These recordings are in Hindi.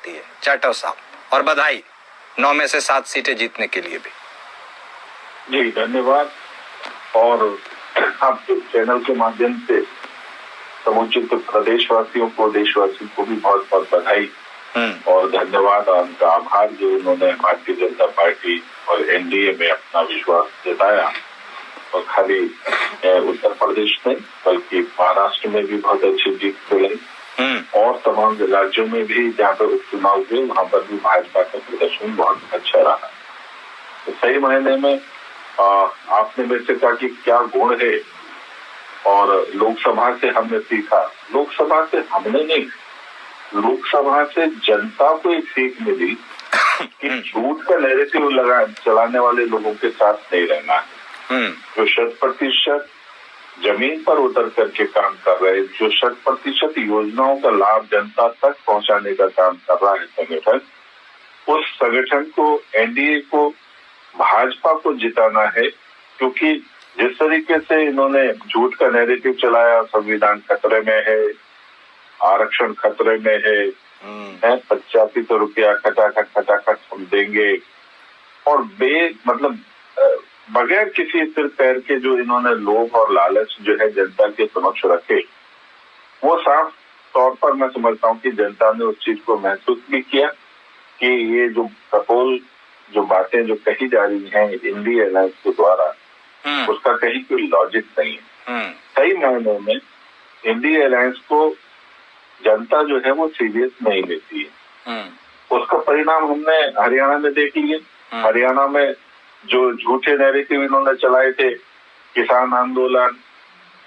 पार्टी है जाटव साहब, और बधाई 9 में से 7 सीटें जीतने के लिए भी। जी धन्यवाद, और आपके चैनल के माध्यम से समुचित प्रदेशवासियों को, देशवासियों को भी बहुत बहुत बधाई और धन्यवाद और उनका आभार जो उन्होंने भारतीय जनता पार्टी और एनडीए में अपना विश्वास जताया। और खाली उत्तर प्रदेश में बल्कि महाराष्ट्र में भी बहुत अच्छी जीत मिली और तमाम राज्यों में भी जहाँ पर उपचुनाव हुए वहां पर भी भाजपा का प्रदर्शन बहुत अच्छा रहा। तो सही मायने में आपने मेरे से कहा कि क्या गुण है, और लोकसभा से हमने सीखा। लोकसभा से हमने नहीं, लोकसभा से जनता को एक सीख मिली कि झूठ का नैरेटिव चलाने वाले लोगों के साथ नहीं रहना है। जो 100% जमीन पर उतर करके काम कर रहे, जो 100% योजनाओं का लाभ जनता तक पहुंचाने का काम कर रहा है संगठन, उस संगठन को, एनडीए को, भाजपा को जिताना है। क्योंकि जिस तरीके से इन्होंने झूठ का नैरेटिव चलाया, संविधान खतरे में है, आरक्षण खतरे में है, 85 रुपया खटाखट हम देंगे, और मतलब बगैर किसी सिर पैर के जो इन्होंने लोभ और लालच जो है जनता के समक्ष रखे, वो साफ तौर पर मैं समझता हूँ कि जनता ने उस चीज को महसूस भी किया कि ये जो कपोल जो बातें जो कही जा रही हैं इंडिया अलायंस के द्वारा, उसका कहीं कोई लॉजिक नहीं है। सही मायनों में इंडिया अलायंस को जनता जो है वो सीरियस नहीं लेती है। उसका परिणाम हमने हरियाणा में देख लिए। हरियाणा में जो झूठे नैरेटिव इन्होंने चलाए थे, किसान आंदोलन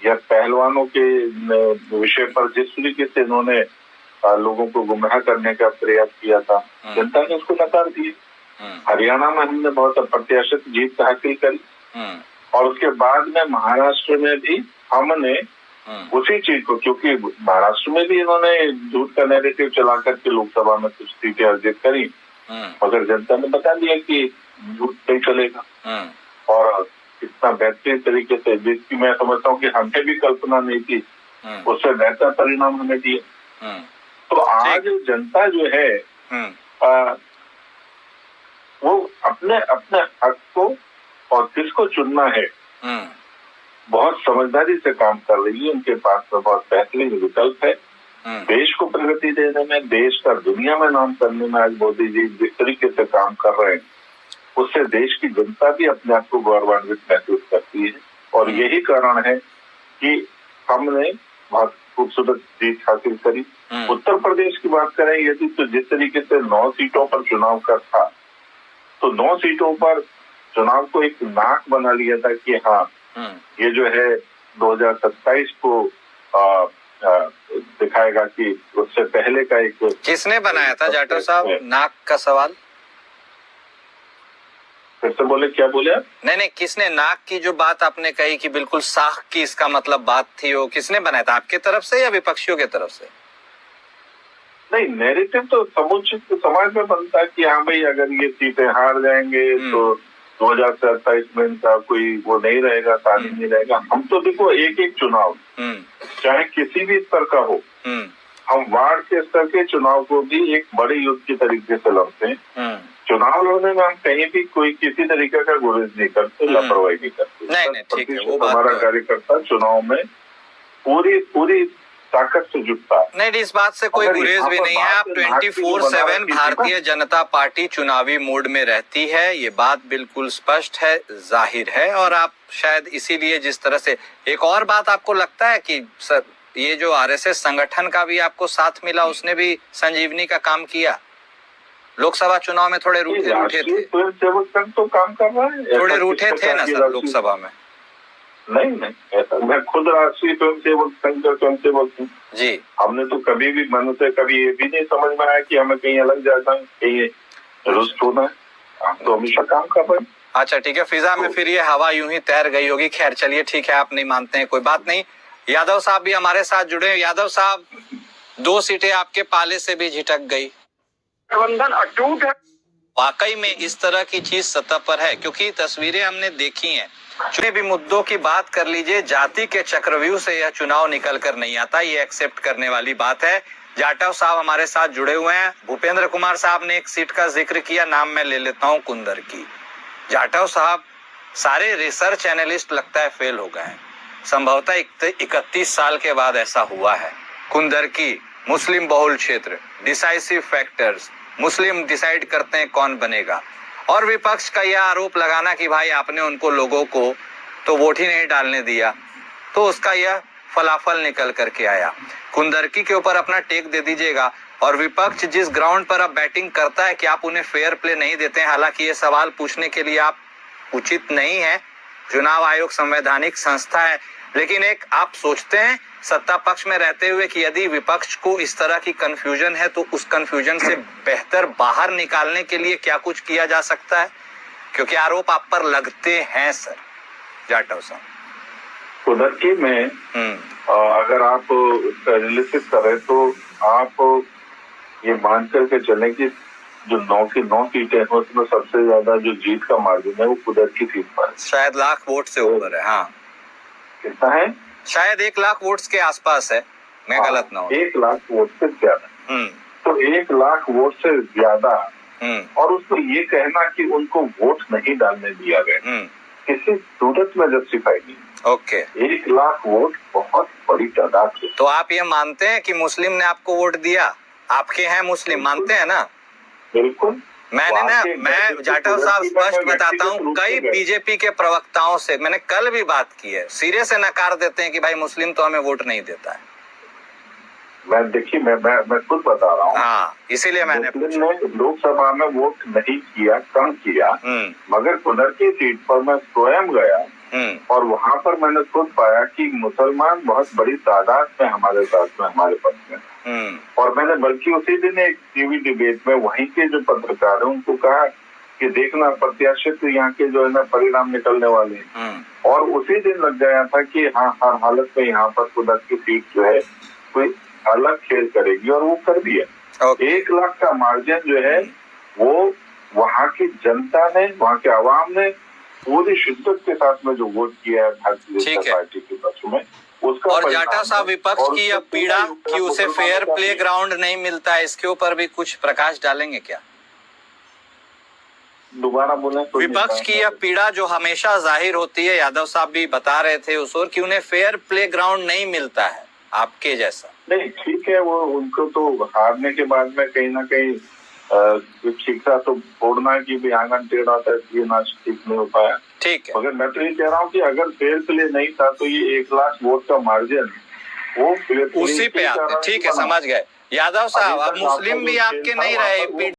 या पहलवानों के विषय पर जिस तरीके से इन्होंने लोगों को गुमराह करने का प्रयास किया था, जनता ने उसको नकार दिया। हरियाणा में हमने बहुत अप्रत्याशित जीत हासिल करी, और उसके बाद में महाराष्ट्र में भी हमने उसी चीज को, क्योंकि महाराष्ट्र में भी इन्होंने झूठ का नैरेटिव चला करके लोकसभा में कुछ सीटें अर्जित करी, मगर जनता ने बता दिया कि झूठ नहीं चलेगा, और इतना बेहतरीन तरीके से, जिसकी मैं समझता हूँ कि हमें भी कल्पना नहीं थी, उससे बेहतर परिणाम हमें दिए। तो आज जनता जो है वो अपने अपने हक को और किसको चुनना है बहुत समझदारी से काम कर रही है। उनके पास में बहुत बेहतरीन विकल्प है। देश को प्रगति देने में, देश का दुनिया में नाम करने में आज मोदी जी जिस तरीके से काम कर रहे हैं, उससे देश की जनता भी अपने आप को गौरवान्वित महसूस करती है। और यही कारण है कि हमने बहुत खूबसूरत जीत हासिल करी। उत्तर प्रदेश की बात करें यदि, तो जिस तरीके से 9 सीटों पर चुनाव का था, तो 9 सीटों पर चुनाव को एक नाक बना लिया था कि हाँ ये जो है 2027 को दिखाएगा कि उससे पहले का एक। किसने बनाया था जाटव साहब नाक का सवाल? फिर से बोले, क्या बोले आप? नहीं, किसने नाक की जो बात आपने कही कि बिल्कुल साख की इसका मतलब बात थी, वो किसने बनाया था, आपके तरफ से या विपक्षियों के तरफ से? नहीं, नैरेटिव तो समुचित समाज में बनता है कि हाँ भाई अगर ये सीटें हार जाएंगे तो 2027 में इनका कोई वो नहीं रहेगा, तालीम नहीं रहेगा। हम तो देखो एक एक चुनाव चाहे किसी भी स्तर का हो, हम वार्ड के स्तर के चुनाव को भी एक बड़े युद्ध की तरीके से लड़ते हैं। चुनाव लड़ने में हम कहीं भी कोई किसी तरीके का गुरेज नहीं करते, लापरवाही नहीं करते। नहीं, ठीक है, वो बात हमारा कार्यकर्ता चुनाव में पूरी ताकत से जुटता है। नहीं, इस बात से कोई गुरेज भी नहीं है। आप 24/7 भारतीय जनता पार्टी चुनावी मोड में रहती है, ये बात बिल्कुल स्पष्ट है, जाहिर है। और आप शायद इसीलिए जिस तरह से, एक और बात आपको लगता है कि ये जो आरएसएस संगठन का भी आपको साथ मिला, उसने भी संजीवनी का काम किया? लोकसभा चुनाव में थोड़े रूठे थे, स्वयंसेवक संघ तो काम कर रहा है, थोड़े रूठे थे ना सर लोकसभा में? नहीं, ऐसा मैं खुद राष्ट्रीय स्वयंसेवक संघ का स्वयंसेवक हूँ जी। हमने तो कभी भी मन से कभी ये भी नहीं समझ में आया कि हमें कहीं अलग जाना है, कहीं रुष्ट होना है। हम तो हमेशा काम कर रहे हैं। अच्छा ठीक है, फिजा में फिर ये हवा यूं ही तैर गई होगी। खैर चलिए ठीक है, आप नहीं मानते हैं, कोई बात नहीं। यादव साहब भी हमारे साथ जुड़े। यादव साहब, 2 सीटें आपके पाले से भी झिटक गई, प्रबंधन अटूट है। वाकई में इस तरह की चीज सतह पर है, क्योंकि तस्वीरें हमने देखी हैं। चुने भी मुद्दों की बात कर लीजिए, जाति के चक्रव्यूह से यह चुनाव निकल कर नहीं आता, ये एक्सेप्ट करने वाली बात है। जाटव साहब हमारे साथ जुड़े हुए हैं। भूपेंद्र कुमार साहब ने एक सीट का जिक्र किया, नाम मैं ले लेता हूं, कुंदर की। जाटव साहब सारे रिसर्च एनालिस्ट लगता है फेल हो गए हैं। संभवतः 31 साल के बाद ऐसा हुआ है। कुंदर की, मुस्लिम बहुल क्षेत्र, डिसाइसिव फैक्टर्स, मुस्लिम डिसाइड करते हैं कौन बनेगा, और विपक्ष का यह आरोप लगाना कि भाई आपने उनको लोगों को तो वोट ही नहीं डालने दिया, तो उसका यह फलाफल निकल करके आया। कुंदरकी के ऊपर अपना टेक दे दीजिएगा। और विपक्ष जिस ग्राउंड पर अब बैटिंग करता है कि आप उन्हें फेयर प्ले नहीं देते हैं, हालांकि ये सवाल पूछने के लिए आप उचित नहीं है, चुनाव आयोग संवैधानिक संस्था है, लेकिन एक आप सोचते हैं सत्ता पक्ष में रहते हुए कि यदि विपक्ष को इस तरह की कंफ्यूजन है तो उस कंफ्यूजन से बेहतर बाहर निकालने के लिए क्या कुछ किया जा सकता है? क्योंकि आरोप आप पर लगते हैं सर जाटव साहब। कुंदरकी में अगर आप एनालिसिस करें तो आप ये मान करके चलें कि जो 9 की 9 सीटें हैं उसमें सबसे ज्यादा जो जीत का मार्जिन है वो कुंदरकी सीट पर है। शायद लाख वोट से ऊपर है। हाँ, कितना है? शायद 1 लाख वोट्स के आसपास है, मैं गलत ना हूँ। 1 लाख वोट से ज्यादा। तो 1 लाख वोट से ज्यादा, और उसको ये कहना कि उनको वोट नहीं डालने दिया गया किसी सूरत में जस्टिफाई नहीं। ओके, 1 लाख वोट बहुत बड़ी तादाद है। तो आप ये मानते हैं कि मुस्लिम ने आपको वोट दिया? आपके हैं मुस्लिम, मानते हैं ना? बिल्कुल। मैं जाटव साहब स्पष्ट बताता हूँ, कई बीजेपी के प्रवक्ताओं से मैंने कल भी बात की है, सिरे से नकार देते हैं कि भाई मुस्लिम तो हमें वोट नहीं देता है। देखिए मैं खुद बता रहा हूँ। हाँ, इसीलिए मैंने लोकसभा में वोट नहीं किया, कम किया, मगर कुंदरकी सीट पर मैं स्वयं गया और वहाँ पर मैंने खुद पाया कि मुसलमान बहुत बड़ी तादाद में हमारे साथ में, हमारे पक्ष में। और मैंने बल्कि उसी दिन एक टीवी डिबेट में वहीं के जो पत्रकार हैं उनको कहा कि देखना प्रत्याशित यहाँ के जो है ना परिणाम निकलने वाले हैं। और उसी दिन लग गया था कि हाँ, हर हालत में यहाँ पर कुंदरकी सीट जो है कोई अलग खेल करेगी, और वो कर दिया। 1 लाख का मार्जिन जो है वो वहाँ की जनता ने, वहाँ के आवाम ने पूरी शिद्दत के साथ में जो वोट किया है भारतीय जनता पार्टी के पक्ष में, उसका। और जाटव साहब विपक्ष की यह पीड़ा कि उसे फेयर प्ले ग्राउंड नहीं मिलता है, इसके ऊपर भी कुछ प्रकाश डालेंगे क्या? दोबारा बोले। विपक्ष की यह पीड़ा जो हमेशा जाहिर होती है, यादव साहब भी बता रहे थे उस ओर, कि उन्हें फेयर प्ले ग्राउंड नहीं मिलता है आपके जैसा। नहीं, ठीक है, वो उनको तो हारने के बाद में कहीं ना कहीं शिक्षा तो छोड़ना कि भी आंगन टेढ़ा था इसलिए ना ठीक नहीं हो पाया। ठीक है, मगर मैं तो ये कह रहा हूँ कि अगर फेयर प्ले नहीं था तो ये 1 लाख वोट का मार्जिन वो उसी पे आते। ठीक है, समझ गए यादव साहब। अब मुस्लिम भी आपके नहीं रहे।